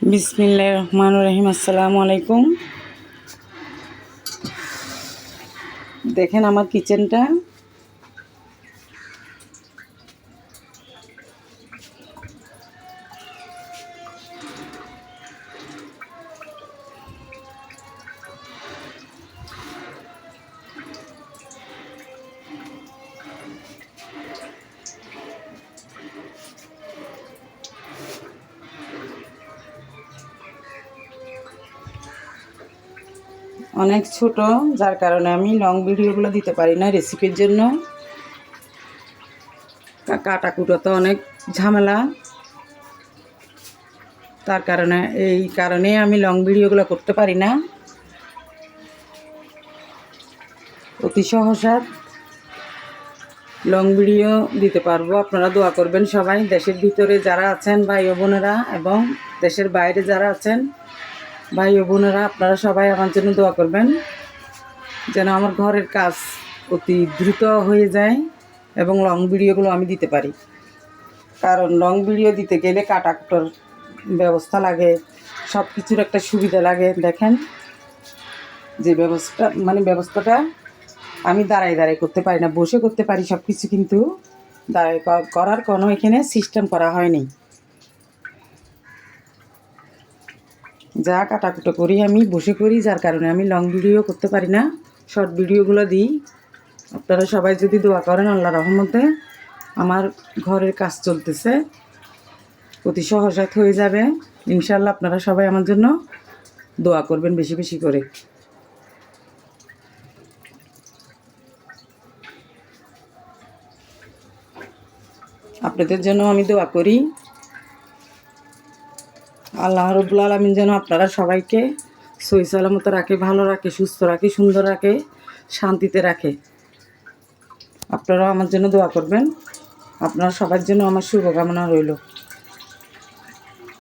বিসমিল্লাহির রহমানির রহিম। আসসালামু আলাইকুম। দেখেন আমার কিচেনটা। অনেক ছোট, যার কারণে আমি লং ভিডিওগুলো দিতে পারি না রেসিপির জন্য। কাটাকুটো তো অনেক ঝামেলা, তার কারণে এই কারণে আমি লং ভিডিওগুলো করতে পারি না। অতি সহজে লং ভিডিও দিতে পারবো। আপনারা দোয়া করবেন সবাই, দেশের ভিতরে যারা আছেন ভাই ও বোনেরা এবং দেশের বাইরে যারা আছেন ভাই ও বোনেরা, আপনারা সবাই আমার জন্য দোয়া করবেন যেন আমার ঘরের কাজ অতি দ্রুত হয়ে যায় এবং লং ভিডিওগুলো আমি দিতে পারি। কারণ লং ভিডিও দিতে গেলে কাটাকুটোর ব্যবস্থা লাগে, সব কিছুর একটা সুবিধা লাগে। দেখেন যে ব্যবস্থাটা আমি দাঁড়ায় দাঁড়ায় করতে পারি না, বসে করতে পারি সব কিছু, কিন্তু দাঁড়ায় করার কোনো এখানে সিস্টেম করা হয়নি। যা কাটাকুটো করি আমি বসে করি, যার কারণে আমি লং ভিডিও করতে পারি না, শর্ট ভিডিওগুলো দিই। আপনারা সবাই যদি দোয়া করেন, আল্লাহর রহমতে আমার ঘরের কাজ চলতেছে, অতি সহজে হয়ে যাবে ইনশাআল্লাহ। আপনারা সবাই আমার জন্য দোয়া করবেন বেশি বেশি করে। আপনাদের জন্য আমি দোয়া করি, আল্লাহ রাব্বুল আলামিন যেন আপনারা সবাইকে সহি সালামত রাখে, ভালো রাখে, সুস্থ রাখে, সুন্দর রাখে, শান্তিতে রাখে। আপনারাও আমার জন্য দোয়া করবেন। আপনারা সবার জন্য আমার শুভকামনা রইল।